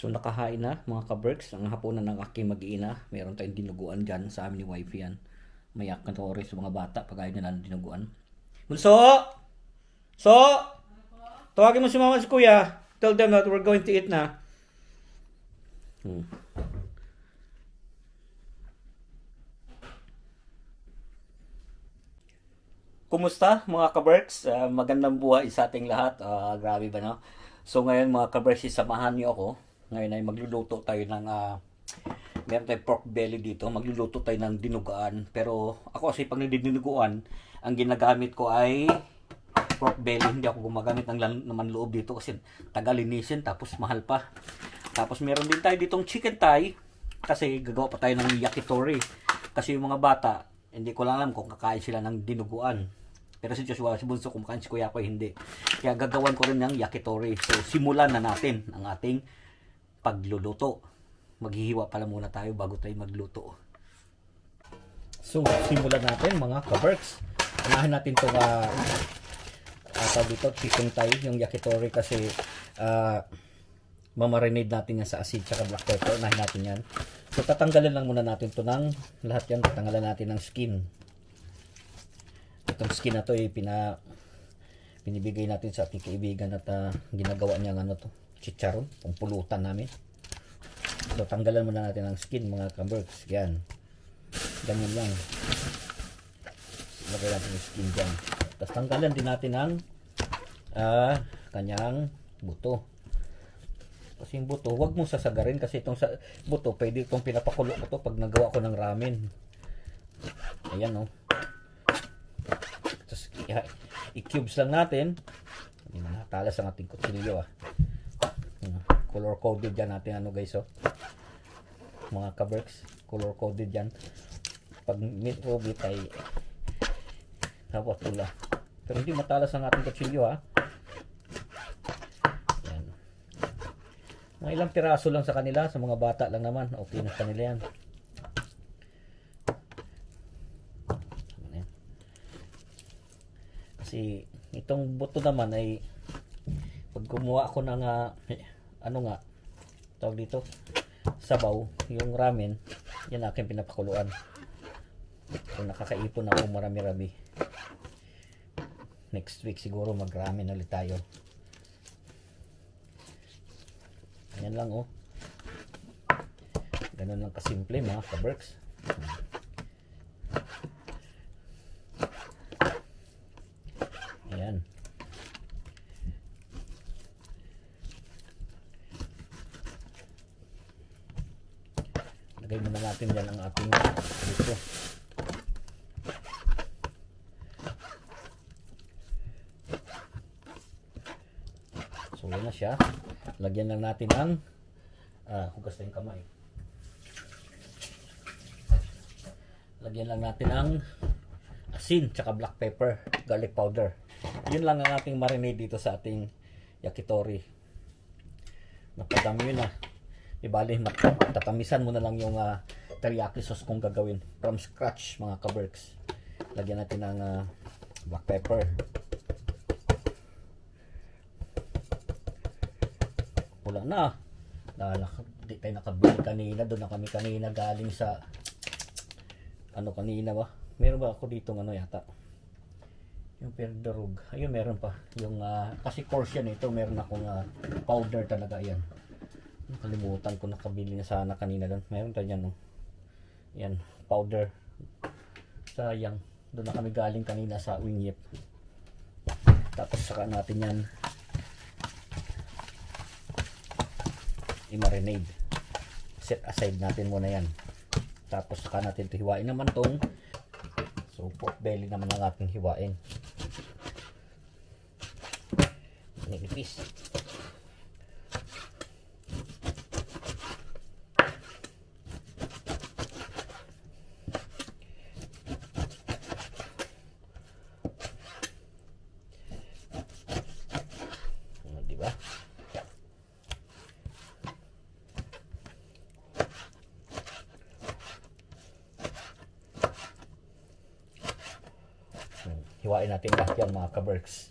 So nakahain na mga ka-Berks, ang hapunan ng aking mag-iina. Meron tayong dinuguan dyan sa amin ni wife yan. Mayak na tori sa mga bata pag ayaw nila ng dinuguan. Bunso! So! Tawagin mo si mama si kuya. Tell them that we're going to eat na. Kumusta mga ka-Berks? Magandang buhay sa ating lahat. Grabe ba no? So ngayon mga ka-Berks, samahan niyo ako. Ngayon ay magluluto tayo ng meron tayong pork belly dito. Magluluto tayo ng dinuguan. Pero ako kasi pag nagdidinuguan, ang ginagamit ko ay pork belly. Hindi ako gumagamit ng laman loob dito kasi tagalinisin tapos mahal pa. Tapos meron din tayo ditong chicken thigh kasi gagawa pa tayo ng yakitori. Kasi yung mga bata, hindi ko lang alam kung kakain sila ng dinuguan. Pero si Joshua, si Bunso, kumakain, si Kuya ko hindi. Kaya gagawan ko rin ng yakitori. So simulan na natin ang ating pagluluto. Maghihiwa pala muna tayo bago tayo magluto. So simulan natin mga ka-Berks. Unahin natin itong dito, chicken thigh, yung yakitori kasi mamarinade natin yan sa asin tsaka black pepper. Unahin natin yan. So tatanggalan lang muna natin ito ng lahat yan. Tatanggalan natin ng skin. Itong skin na to ay pinibigay natin sa ating kaibigan at ginagawa niya ano to, chicharon, pang pulutan namin. So tanggalan muna natin ang skin mga ka-Berks. Yan. Ganyan lang. Lagay natin yung skin dyan. Tapos tanggalan din natin ang kanyang buto. Kasi yung buto, huwag mong sasagarin kasi itong buto, pwede itong pinapakulo ko to pag nagawa ko ng ramen. Ayan o. Tapos i-cubes lang natin. Hindi na natalas ang ating kutsilyo Color coded yan natin ano guys mga ka-Berks. Color coded yan. Pag meat robit ay dapat pula. Pero hindi matalas ang ating kutsilyo Yan. Mga ilang piraso lang sa kanila, sa mga bata lang naman, okay na kanila yan. Kasi itong buto naman ay pag gumawa ako ng tawag dito, sabaw, yung ramen, yan aking pinapakuluan. So nakakaipon ako marami-rami. Next week siguro mag-ramen ulit tayo. Ayan lang ganun lang kasimple mga ka-Berks. Ayan. Lagay muna natin dyan ang ating dito. So yun na siya. Lagyan lang natin ang hugas na yung kamay. Lagyan lang natin ang asin tsaka black pepper, garlic powder. Yun lang ang ating marinade dito sa ating yakitori. Napadami yun ibali tatamisan mo na lang yung teriyaki sauce kung gagawin from scratch mga ka-Berks. Lagyan natin ng black pepper. Wala na. Di tayo nakabili kanina. Doon na kami kanina galing sa kanina ba? Meron ba ako dito yata? Yung perdarug. Ayun meron pa. Yung kasi course yan ito. Meron akong powder talaga yan. Nakalimutan ko nakabili na sana kanina doon. Meron tayo yan Yan. Powder. Sayang. Doon na kami galing kanina sa Wingyep. Tapos saka natin yan i-marinade. Set aside natin muna yan. Tapos saka natin ito hiwain naman tong pork belly naman ang ating hiwain. Nilipis. Diba? Hiwain natin lahat yan mga ka-Berks.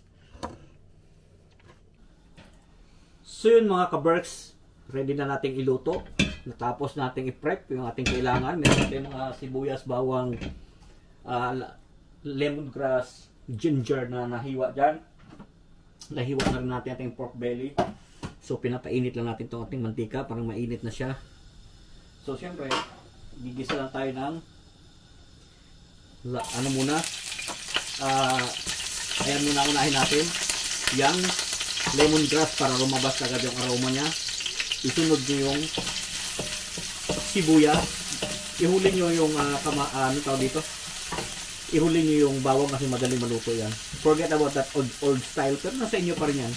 So yun mga ka-Berks, ready na nating iluto. Natapos nating i-prep yung ating kailangan. Meron tayong mga sibuyas, bawang, lemongrass, ginger na nahiwa dyan. Nahiwa na rin natin ating pork belly. So pinapainit lang natin itong ating mantika, parang mainit na siya. So siyempre, gigisa lang tayo ng ano muna, ayan muna unahin natin yung lemongrass para lumabas agad yung aroma niya. Isunod nyo yung sibuyas, ihuli nyo yung ano tawag dito, ihuli nyo yung bawang kasi madali maluto yan. Forget about that old style, pero nasa inyo pa rin yan.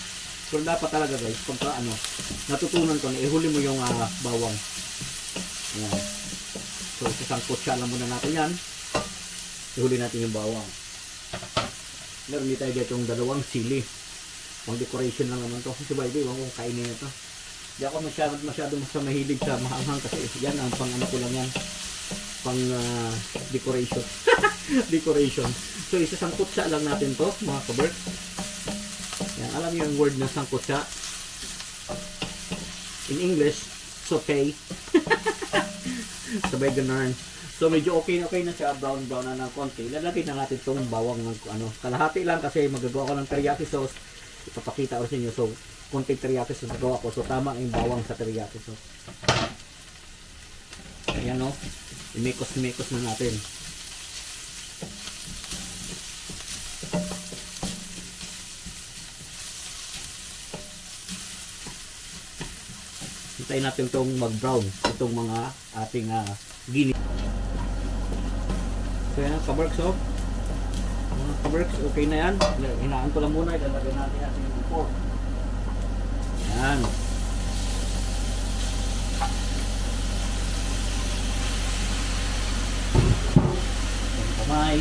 Pero dapat talaga guys, pagka natutunan ko na ihuli mo yung bawang. Ayan. So isasangkot siya lang muna natin yan. Ihuli natin yung bawang. Meron din tayo dito yung dalawang sili. Pang decoration lang naman to. Kasi by the way, huwag kong kainin ito. Hindi ako masyado mahilig sa mahanghang kasi yan ang pang ano ko lang yan. Pang decoration. Decoration. So isasangkot siya lang natin to mga kaberks. Yan, alam niyo yung word na sangkot siya. In English, saute. Sabay ganun. So medyo okay na siya, brown na ng konti. Lalagay na natin itong bawang ng kalahati lang kasi magagawa ko ng teriyaki sauce. Ipapakita ko sa inyo. So konting teriyaki sauce magawa ko. So tama yung bawang sa teriyaki sauce. Ayan o. Imikos na natin. Hintayin natin itong mag-brown. Itong mga ating gini. So yan, kaberks oh. Mga kaberks, okay na yan. Hinaan ko lang muna. Ilalagay natin yung pork. Yan. Yung kamay.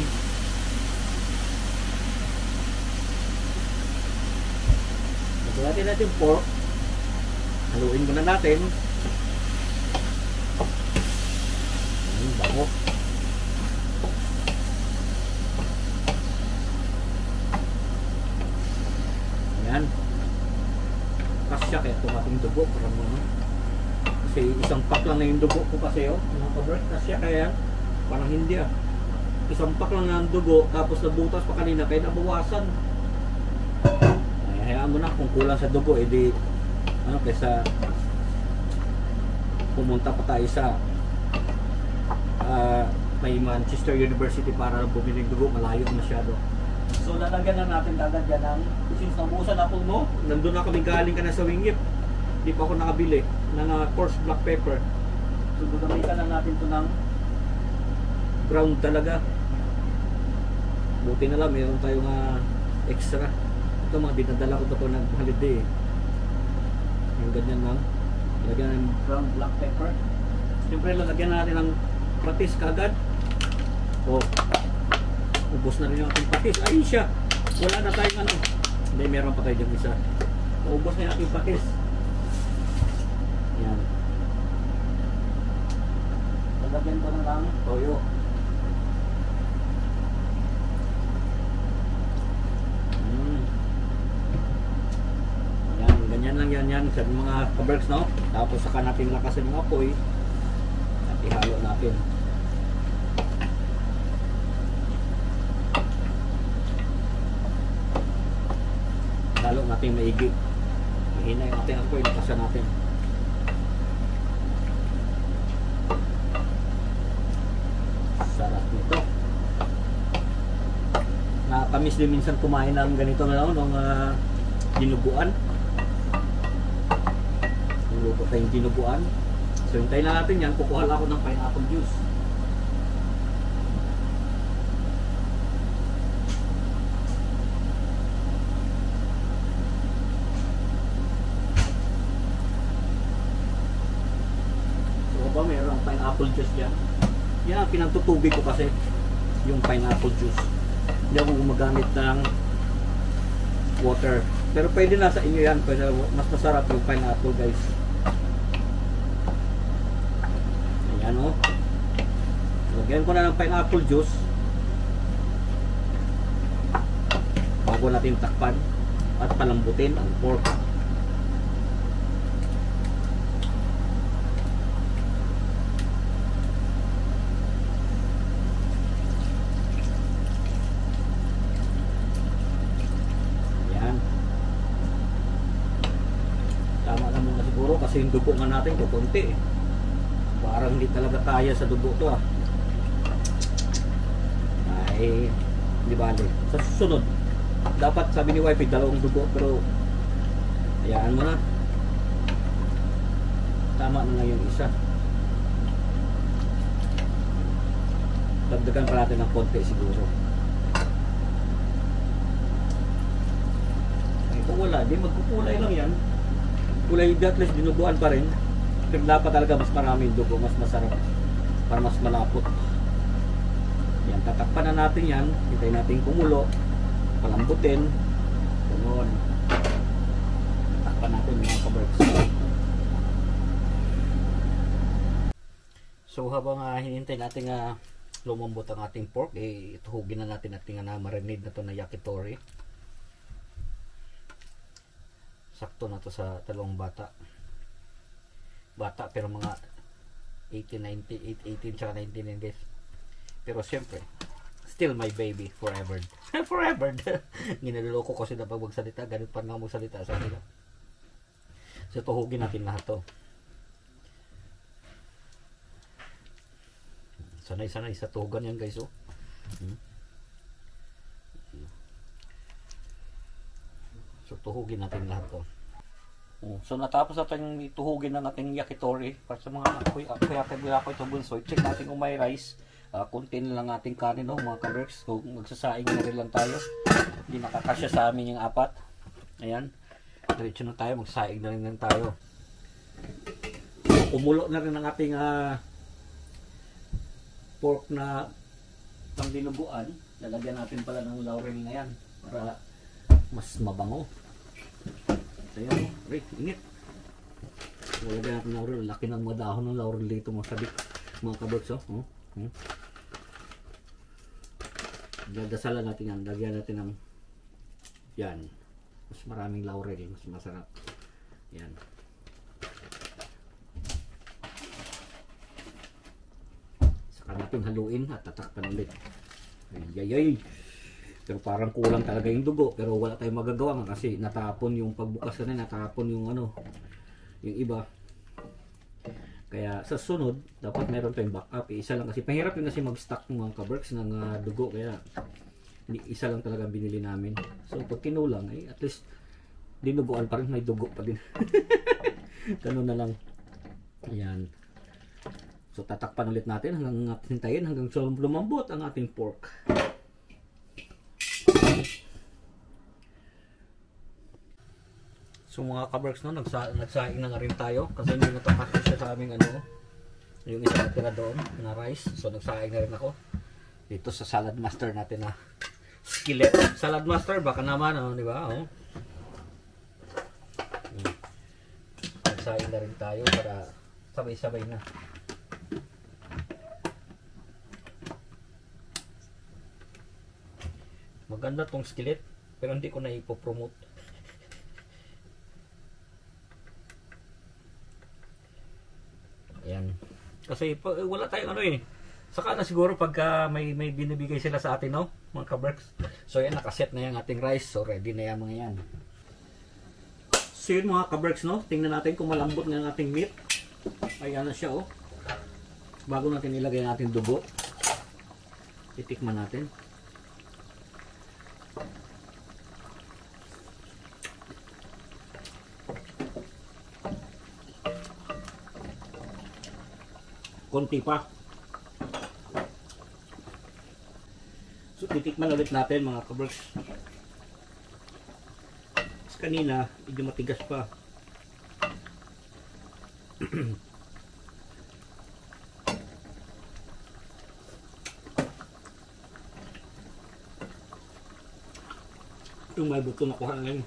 Lagyan natin yung pork. Haluin muna natin. Yung bango. Ayan. Kasya kaya itong ating dugo. Kasi isang pack lang na yung dugo ko kasi mga kaberks. Kasya kaya parang hindi Isang pack lang ang dugo. Tapos nabutas pa kanina kaya nabawasan. Ay, hayaan mo na kung kulang sa dugo edi kaysa pumunta pa tayo sa may Manchester University para bumili ng dugo, malayo masyado. So lalagyan na natin agad yan ng, since nabusan ako mo, nandun na kami galing ka na sa Wingip, hindi pa ako nakabili ng coarse black pepper. So gagamitan na natin ito ng brown talaga. Buti na lang mayroon tayong extra. Ito mga dinadala ko ito ng holiday. Yung ganyan lang. Lagyan ng brown black pepper. Siyempre lalagyan natin ng patis kagad. Ubos na rin yung ating patis. Ay siya! Wala na tayong Hindi, meron pa tayo dyan isa. Ubos na yung ating patis. Yan. Lalagyan ko na lang toyo. Ganyan lang yan sa mga kaberks, no? Tapos saka natin lakasan yung apoy at ihalo natin. Halo natin maigi. Mahina yung ating apoy, lakasan natin. Sarap nito. Nakakamiss din minsan kumain ng ganito na ng dinuguan. Luto tayong dinuguan. So hintayin na natin yan. Kukuha lang ako ng pineapple juice. So ba mayroong pineapple juice yan? Yan ang pinagtutubig ko kasi. Yung pineapple juice. Hindi ako gumagamit ng water. Pero pwede na sa inyo yan. Pwede, mas masarap yung pineapple guys. Ayan o. Lagyan ko na ng pineapple juice. Bago natin takpan at palambutin ang pork. kasi yung dugo nga natin kukunti eh. Parang hindi talaga kaya sa dugo to ah. Ay, di bale. Sa susunod, dapat sabi ni wife, dalawang dugo, pero hayaan mo na. Tama na nga yung isa. Dagdagan pa natin ng konti siguro. Ay, kung wala, di magkukulay lang yan. Kulay at least dinuguan pa rin. Pero dapat talaga mas marami yung dugo, mas masarap para mas malapot. Yan, tatakpan na natin yan. Hintayin natin kumulo, palambutin. Ganoon. Tatakpan natin mga kabarks. So habang hinintay natin lumambot ang ating pork, ituhugin na natin ating marinade na to na yakitori. Sakto na to sa dalawang bata pero mga 18, 19, 18 tsaka 19 din guys. Pero siyempre still my baby forever. Forever. Ginaloloko ko sila pag magsalita, ganun pa nga magsalita sa nila. So tuhugin natin lahat to. Sanay sa tugan yan guys oh. So tuhugin natin lahat to. So natapos natin ituhugin ng ating yakitori. Para sa mga kuya ko ito bunso, check natin kung may rice. Kunti na lang ating kanin mga kaberks. So magsasaing na rin lang tayo. Hindi nakakasya sa amin yung 4. Ayan. Diretso na tayo, magsaing na rin tayo. So kumulo na rin ang ating pork na pang dinuguan. Lalagyan natin pala ng laurel na yan para mas mabango. So yun, init. So lalagyan natin ng laurel. Laki ng mga dahon ng laurel dito mga kaberks oh. Dadasalan natin yan. Lagyan natin ng yan. Mas maraming laurel, mas masarap. Yan. Saka natin haluin at tatakpan ulit. Ay. Pero parang kulang talaga yung dugo, pero wala tayong magagawa nga kasi natapon yung pagbukas na natapon yung yung iba. Kaya sa sunod, dapat meron tayong backup. Isa lang kasi pahirap yun kasi mag-stock ng mga kaberks ng dugo, kaya isa lang talaga binili namin. So pag kinulang at least dinuguan pa rin, may dugo pa din. Ganun na lang. Ayan. So tatakpan ulit natin hanggang hintayin hanggang lumambot ang ating pork. So mga kaberks nagsaing na nga rin tayo kasi hindi natakasya siya sa aming yung isa natira doon na rice. So nagsaing na rin ako dito sa salad master natin na skillet. Salad master baka naman di ba? Nagsaing na rin tayo para sabay-sabay na. Maganda tong skillet pero hindi ko na ipopromote. Ayan. Kasi wala tayong Saka na siguro pagka may binibigay sila sa atin mga kaberks. So yan, nakaset na yung ating rice. So ready na yung mga yan. So yun mga kaberks tingnan natin kung malambot na yung ating meat. Ayan na siya Bago natin ilagay ang ating dugo, titikman natin. Konti pa. So titikman ulit natin mga kaberks. Kanina medyo matigas pa. Yung may buto na kuha ngayon,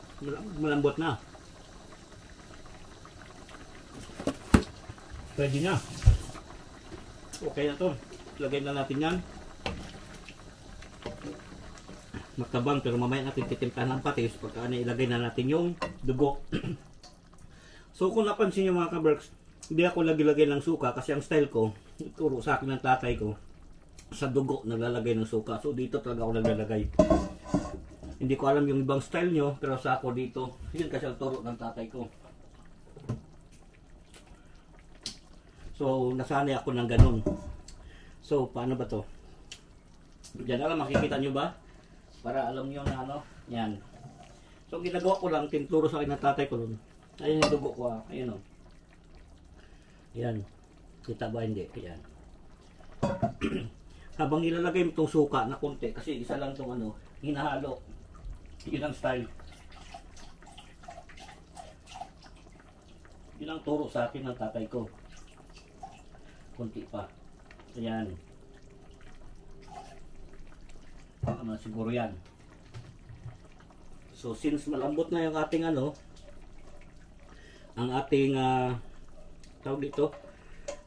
malambot na. Ready na. Okay na to. Lagay na natin yan. Matabang pero mamaya natin titimplahan ng patis pagka ilagay na natin yung dugo. So kung napansin nyo mga kaberks, hindi ako lagay ng suka kasi ang style ko, turo sa akin ng tatay ko, sa dugo naglalagay ng suka. So dito talaga ako naglalagay. Hindi ko alam yung ibang style nyo, pero sa ako dito, yun kasi ang turo ng tatay ko. So, nasanay ako ng ganun. So, paano ba to? Diyan na lang, makikita nyo ba? Para alam nyo na ano, yan. So, ginagawa ko lang, tinuturo sa akin ng tatay ko nun. Ayun yung dugo ko, ayun o. Yan. Kita ba hindi? Yan. Habang ilalagay mo itong suka na konti, kasi isa lang itong ano, hinahalo. Yun ang style. Yun ang turo sa akin ng tatay ko. Konti pa. Ayan. Ano, siguro yan. So, since malambot na yung ating ano, ang ating tawag dito,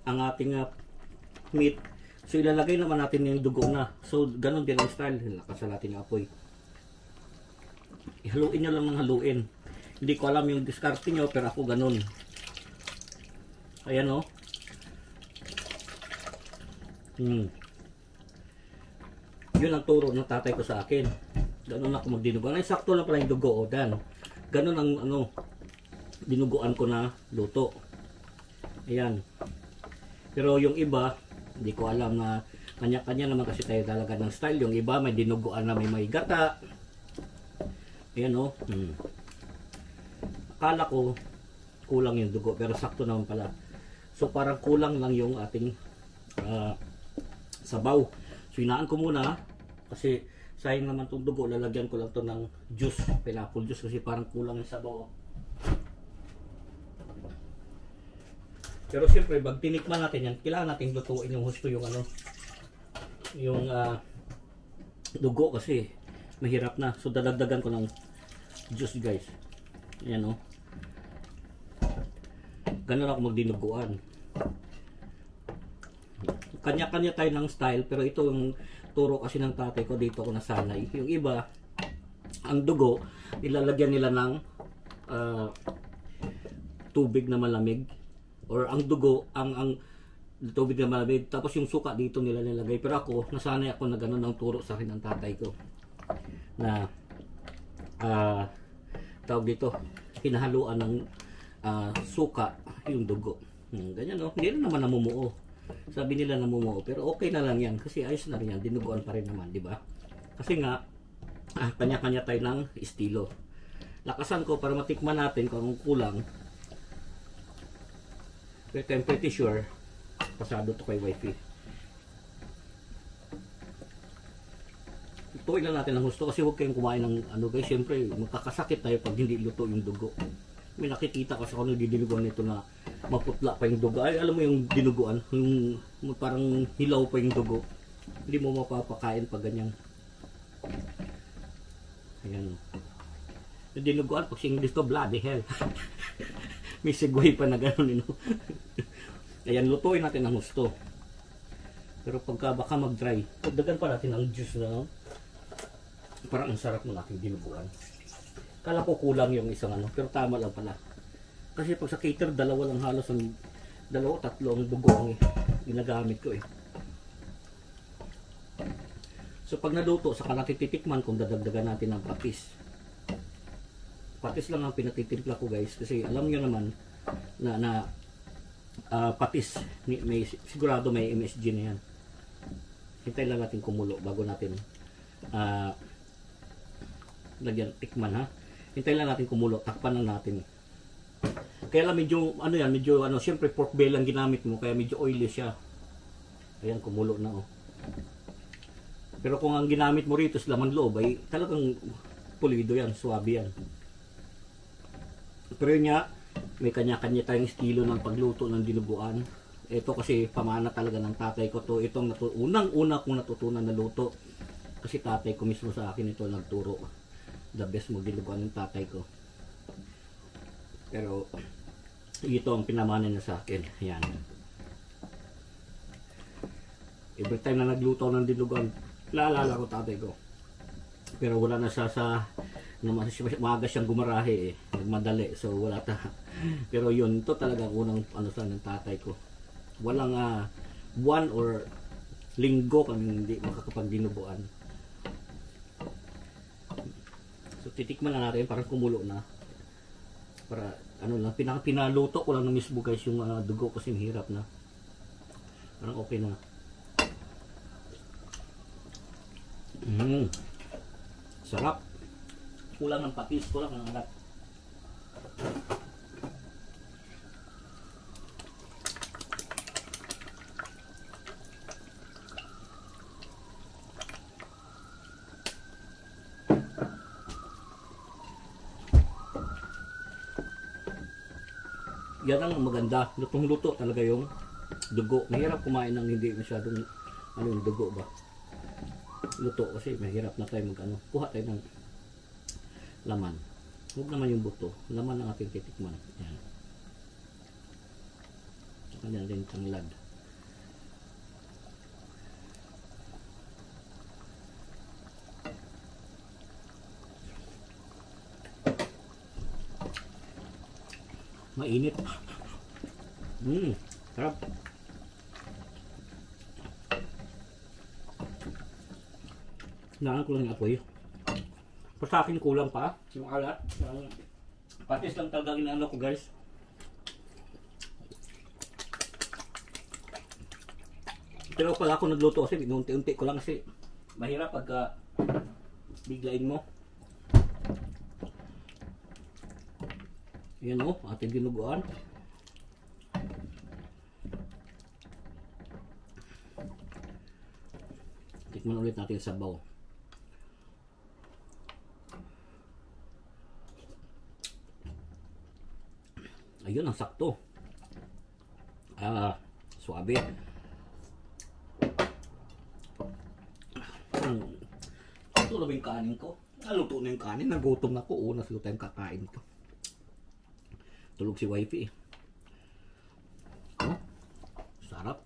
ang ating meat, so ilalagay naman natin yung dugo na. So, ganun din ang style. Lakasan natin yung apoy. Ihaluin nyo lang ng haluin. Hindi ko alam yung diskarte nyo, pero ako ganun. Ayan o. Yun ang turo ng tatay ko sa akin. Ganun ako magdinuguan. Ay, sakto lang pala yung dugo o dan. Ganun ang ano, dinuguan ko na luto. Ayan. Pero yung iba, hindi ko alam na kanya-kanya naman kasi tayo talaga ng style. Yung iba may dinuguan na may gata. Ayan o. Akala ko kulang yung dugo, pero sakto naman pala. So parang kulang lang yung ating sabaw. So hinaan ko muna kasi sayang naman itong dugo. Lalagyan ko lang to ng juice, pineapple juice, kasi parang kulang yung sabaw. Pero siyempre pag tinikman natin yan, kailangan natin lutuin yung husto yung ano, yung dugo, kasi mahirap na. So dadagdagan ko ng juice guys. Ayan o. Ganun ako magdinuguan. Kanya-kanya tayo ng style, pero ito yung turo kasi ng tatay ko, dito ako nasanay. Yung iba, ang dugo, ilalagyan nila ng tubig na malamig, or ang dugo, ang tubig na malamig, tapos yung suka dito nila nilagay. Pero ako, nasanay ako na ganun ang turo sa akin ng tatay ko. Na, tawag dito, hinahaluan ng suka yung dugo. Ganyan no, hindi na naman namumuo. Sabi nila namumuo, pero okay na lang yan kasi ayos na rin yan, dinuguan pa rin naman, di ba? Kasi nga kanya-kanya tayo ng estilo. Lakasan ko para matikman natin kung anong kulang. Pero I'm pretty sure pasado to kay wifey. Tuloy lang natin ang gusto, kasi huwag kayong kumain ng ano guys, syempre magkakasakit tayo pag hindi luto yung dugo. May nakikita kasi ako nagdidinuguan nito na maputla pa yung dugo. Ay, alam mo yung dinuguan, yung parang hilaw pa yung dugo. Hindi mo mapapakain pag ganyan. Ayan. Yung dinuguan, pag English to, bloody hell. May segue pa na gano'n, Ayan, lutuin natin ang gusto. Pero pagka baka mag-dry, pagdagan pa natin ang juice na, parang ang sarap ng aking dinuguan. Kala ko kulang yung isang ano, pero tama lang pala. Kasi pag sa cater, dalawa lang halos ang, dalawa, tatlo ang dugo ang ginagamit ko . So pag naluto, saka natin titikman kung dadagdagan natin ng patis. Patis lang ang pinatitimpla ko guys, kasi alam nyo naman na patis, may, sigurado may MSG na yan. Hintay lang natin kumulo bago natin lagyan, tikman ha. Hintay lang natin kumulo, takpan lang natin. Kaya lang medyo ano yan, medyo ano, syempre pork belly ang ginamit mo, kaya medyo oily siya. Ayan, kumulo na Pero kung ang ginamit mo rito is laman loob, ay talagang pulido yan, swabe yan. Pero yun nga, may kanya-kanya tayong estilo ng pagluto ng dinuguan. Ito kasi pamana talaga ng tatay ko to. Itong unang-una kong natutunan na luto. Kasi tatay ko mismo sa akin ito nagturo. The best mo dinuguan ng tatay ko. Pero ito ang pinamana niya sa akin. Ayan. Every time na nagluto ng dinuguan, naalala ko tatay ko. Pero wala na siya sa maaga siyang gumarahe nagmadali, so wala ta. Pero yun, ito talaga unang ano sa ng tatay ko. Walang buwan or linggo kami hindi makakapagdinuguan. So titikman na natin, parang kumulo na. Para ano lang, pinaluto ko lang na mismo guys yung dugo kasi hirap na. Parang okay na. Sarap. Kulang ng patis, kulang ng alat. Yan ang maganda. Lutong-luto talaga yung dugo. Mahirap kumain ng hindi masyadong yung dugo ba. Luto kasi mahirap na tayo mag-ano. Kuha tayo ng laman. Huwag naman yung buto. Laman ang ating titikman. Yan. Saka yan din tanglad. Mainit. Sarap. Hinaan ko lang yung apoy. Pa sa akin kulang pa yung alat. Patis lang talaga inaano ko guys. Pero pag ako nagluto kasi unti-unti ko lang kasi mahirap pagka biglain mo. Yan o, ating dinuguan. Tikman ulit natin sa sabaw. Ayun ang sakto. Suabe. Ito na ba yung kanin ko? Naluto na yung kanin. Nagutom na ko. Una sila tayong kakain ko. Tulog si wifey. Oh, sarap.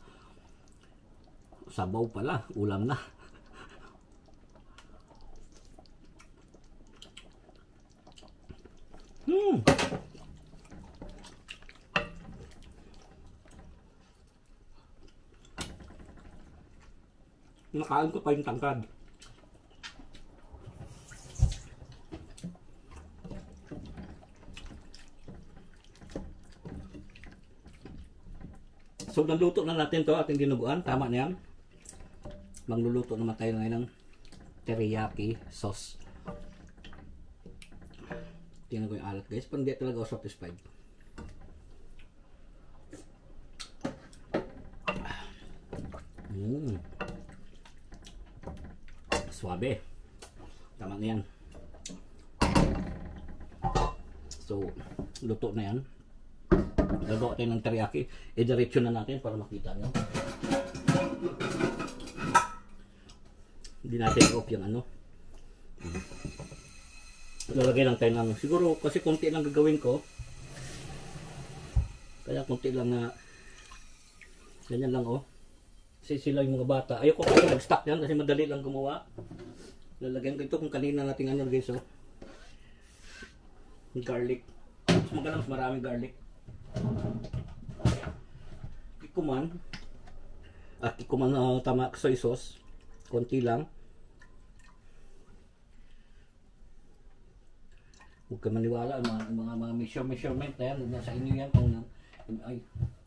Sabaw pala. Ulam na. Nakain ko pa yung tangkad. So, naluto na natin to ating dinuguan. Tama na yan. Magluluto naman tayo ngayon ng teriyaki sauce. Tingnan ko yung alat guys. Parang di talaga ako satisfied. Suabe. Tama na yan. So, luto na yan. Gagawa tayo ng teriyaki. I-diretso na natin para makita nyo. Hindi natin off yung ano. Lalagay lang tayo ng, siguro kasi konti lang gagawin ko. Kaya konti lang na ganyan lang oh. Kasi sila yung mga bata. Ayoko kasi nag-stock yan kasi madali lang gumawa. Lalagyan ko ito kung kanina natin ano guys oh. Garlic. Mas maganda mas maraming garlic. Kikuman. Kikuman tama soy sauce. Konti lang. Huwag ka maniwala mga measurement na yan. Nasa inyo yan kung ay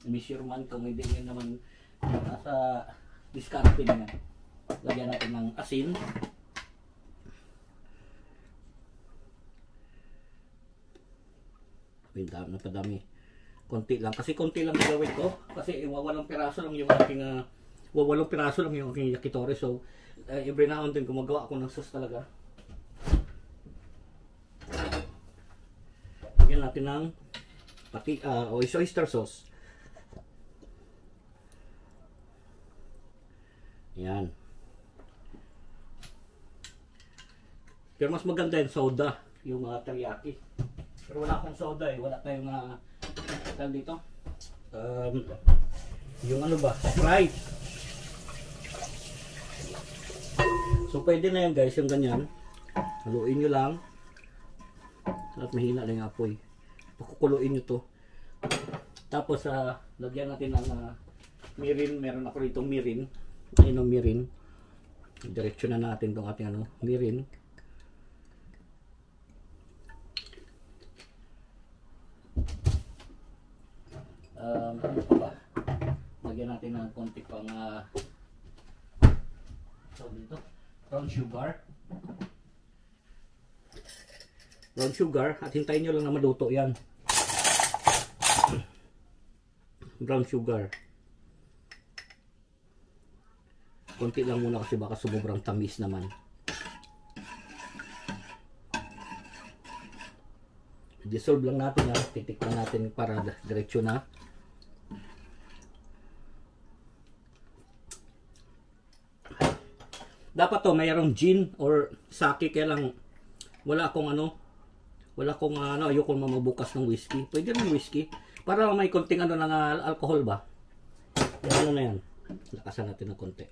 measurement kung hindi yan naman nasa diskarte na yan. Lagyan natin ng asin. Napadami. Konti lang. Kasi konti lang gagawin ko. Kasi wawalang piraso lang yung aking yakitori. So, every now and then gumagawa ako ng sauce talaga. Lagyan natin ng oyster sauce. Yan. Pero mas maganda yung soda, yung teriyaki. Pero wala akong soda eh. Wala tayong dito. Yung ano ba? Sprite. So pwede na yan guys, yung ganyan. Haluin nyo lang. At mahina lang yung apoy. Pakukuluin nyo to. Tapos lagyan natin ng mirin. Meron ako rito mirin. Ayun ang mirin. Diretso na natin itong ating mirin. Ano pa ba? Lagyan natin ng konti pang dito, brown sugar. Brown sugar at hintayin nyo lang na maluto yan. Brown sugar. Konti lang muna kasi baka sumubrang tamis naman. Dissolve lang natin, titik lang natin para diretso na. Dapat to mayroong gin or sake, kaya lang wala akong ayoko mamabukas ng whiskey. Pwede rin whiskey para may konting ng alcohol ba. Yan na yan. Lakasan natin ng konti.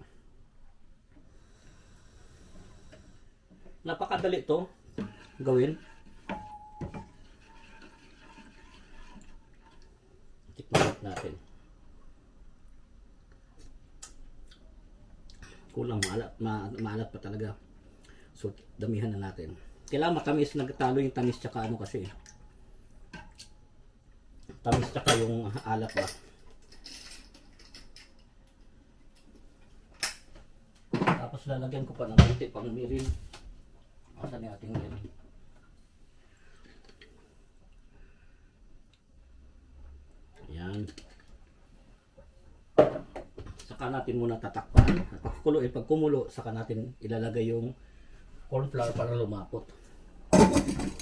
Napakadali to gawin. Tikman natin. Kulang, maalat pa talaga. So, damihan na natin. Kailangan matamis, nagtalo yung tamis tsaka ano kasi. Tamis tsaka yung alat ba. Tapos lalagyan ko pa ng konti pang mirin. Asan yung ating mirin? Ayan. Saka natin muna tatakpan. Pag kumulo, saka natin ilalagay yung corn flour para lumapot.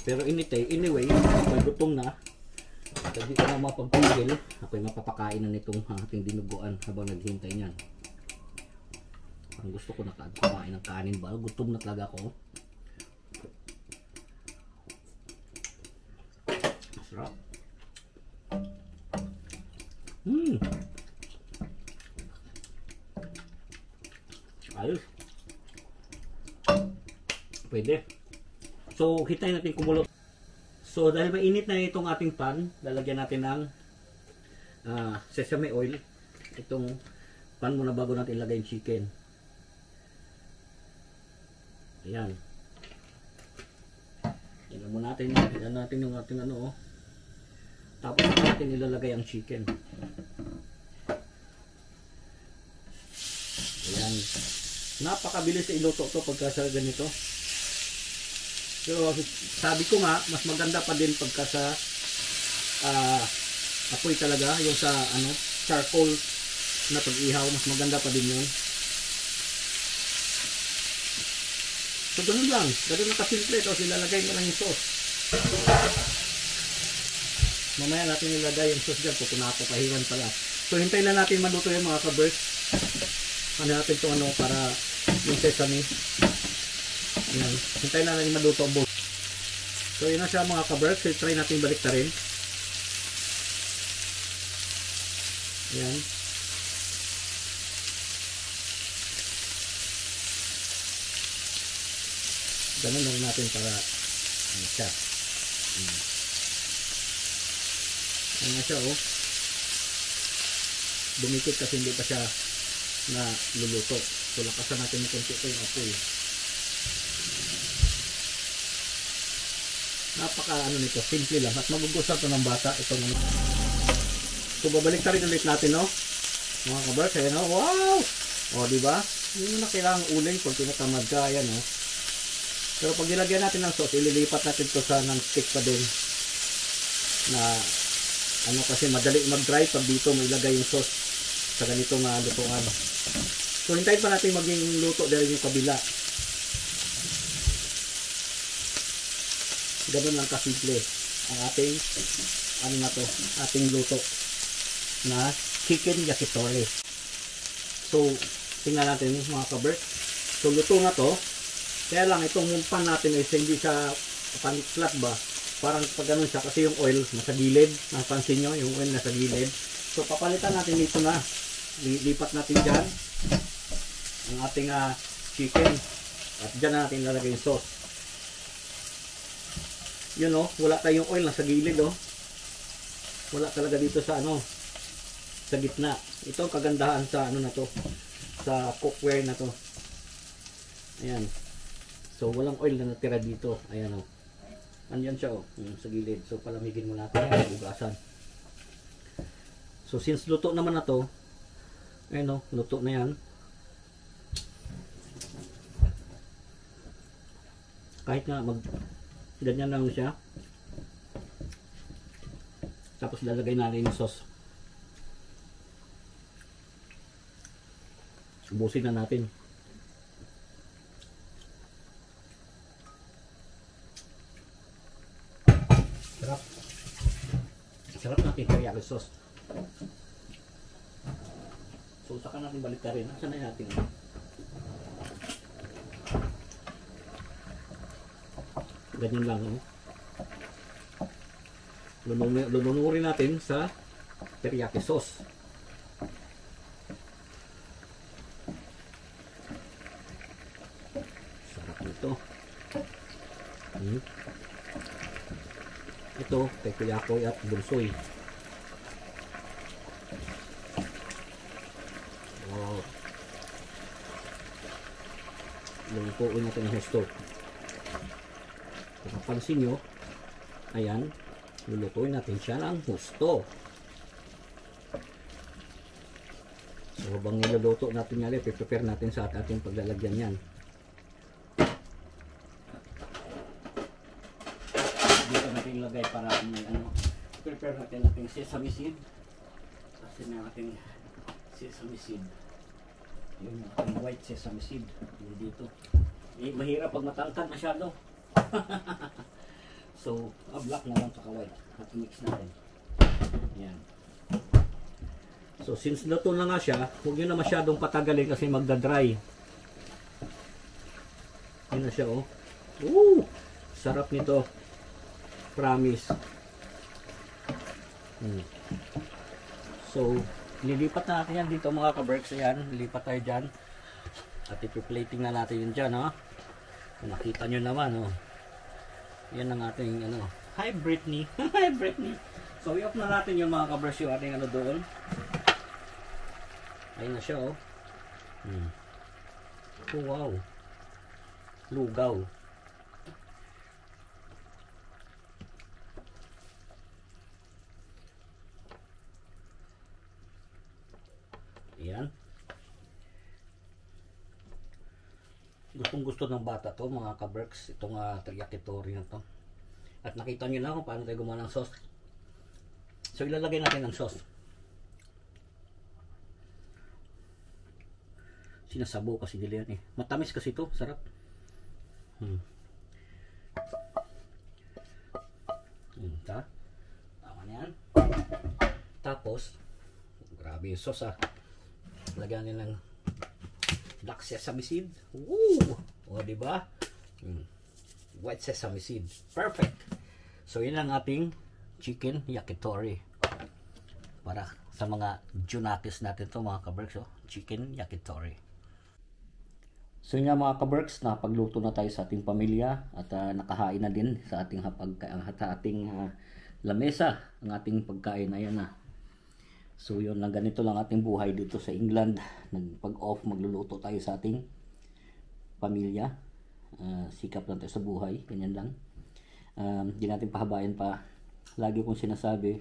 Pero anyway, pag gutom na, hindi ko na mapagpigil, ako'y mapapakain na nitong ating dinuguan habang naghihintay niyan. Ang gusto ko na kumain ng kanin ba? Gutom na talaga ako. Masarap. Ayos. Pwede. So, hintayin natin kumulo. So, dahil mainit na itong ating pan, lalagyan natin ng sesame oil. Itong pan muna bago natin ilagay yung chicken. Ayan. Ilagay mo natin. Ilagay natin yung ating ano. Tapos natin ilalagay ang chicken. Ayan. Napakabilis sa iluto to pagka sa ganito. Pero sabi ko nga, mas maganda pa din pagka sa apoy talaga, yung sa charcoal na pag-ihaw, mas maganda pa din yun. So ganun lang, ganun na kasimple. Tapos ilalagay mo lang yung sauce. Mamaya natin ilagay yung sauce dyan, papahiwan pala. So hintayin na natin maluto yung mga ka-burst. Ano natin itong para yung sesame. Yan. Hintayin na natin maluto ang buo. So yun na siya mga ka-burst. So try natin balik na rin. Yan. Ganun na rin natin para ano siya. Yan na siya Dumikit kasi hindi pa siya na luluto. So lakasan natin yung konti ito yung apoy. Napaka nito, simple lang at magugustuhan to ng bata itong So babalik na rin ulit natin mga kabarks. Ayan wow! Di ba? Hindi mo na kailangang uling kung tinatamad ka. Ayan Pero pag nilagyan natin ng sauce, ililipat natin to sa non-stick pa din. Na kasi madali mag-dry pag dito may ilagay yung sauce sa ganitong lutuan. So hintayin pa natin maging luto dahil yung kabila. Ganun lang kasimple ang ating ating luto na chicken yakitori. So tingnan natin mga kabarks. So luto na to. Kaya lang itong pan natin is hindi siya pan-flat ba? Parang pag ganun siya kasi yung oil nasa gilid. Napansin nyo yung oil nasa gilid. So papalitan natin dito na. Lipat natin dyan ang ating chicken. At dyan na natin lalagay yung sauce. Yun wala tayong oil nasa gilid Wala talaga dito sa sa gitna. Ito ang kagandahan sa na to. Sa cookware na to. Ayan. So walang oil na natira dito. Ayan Andyan siya sa gilid. So palamigin mo natin yan, bugasan. So since luto naman na to, Ayun o, luto na yan. Kahit nga ganyan lang siya. Tapos lalagay natin yung sauce. Ubusin na natin. Sarap. Sarap natin teriyaki sauce. So saka natin balik rin. Saan na natin? Ganyan lang. Lununurin natin sa teriyaki sauce. Sarap nito. Ito, kay Kuyakoy at Bunsoy. Wow. Lunutuin natin ang husto. Kung napansin nyo, ayan, lulutuin natin siya ng husto. So, habang niluluto natin yan, prepare natin sa ating paglalagyan yan. Dito natin ilagay para may prepare natin ating sesame seed. Kasi na ating sesame seed. Yung ating white sesame seed. Dito. Mahirap pag matangkad masyado. So, black na lang saka white. At mix natin. Yan. So, since luto na nga siya, huwag nyo na masyadong patagalin kasi magdadry. Yan na siya, oh. Ooh! Sarap nito. Promise. So, lilipat na natin yan dito mga ka-Berks. Ayan, lilipat tayo dyan. At ipi-plating na natin yun dyan, ha. Kung nakita nyo naman, oh. Yan ang ating, hi Britney. Hi Britney. So, i-off na natin yung mga ka-Berks yung ating doon. Ayun na siya, oh. Oh, wow. Lugaw. Ayan. Gustong gusto ng bata to mga ka-Berks. Itong yakitori na to. At nakita nyo na kung paano tayo gumawa ng sauce. So, ilalagay natin ang sauce. Sinasabo kasi nila yan eh. Matamis kasi ito. Sarap. Tama na yan. Tapos, grabe yung sauce ah. Lagyan nila ng black sesame seed. Woo! O diba? White sesame seed. Perfect! So, yun ang ating chicken yakitori. Para sa mga junakis natin to mga ka-Berks. Oh. Chicken yakitori. So yun nga mga ka-Berks, napagluto na tayo sa ating pamilya at nakahain na din sa ating lamesa ang ating pagkain. Ayan na. So yun lang, ganito lang ating buhay dito sa England. Pag-off, magluluto tayo sa ating pamilya. Sikap lang tayo sa buhay, ganyan lang. Hindi natin pahabayan pa. Lagi kong sinasabi,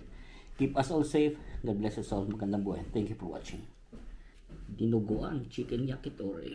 keep us all safe. God bless us all. Magandang buhay. Thank you for watching. Dinuguan chicken yakitori.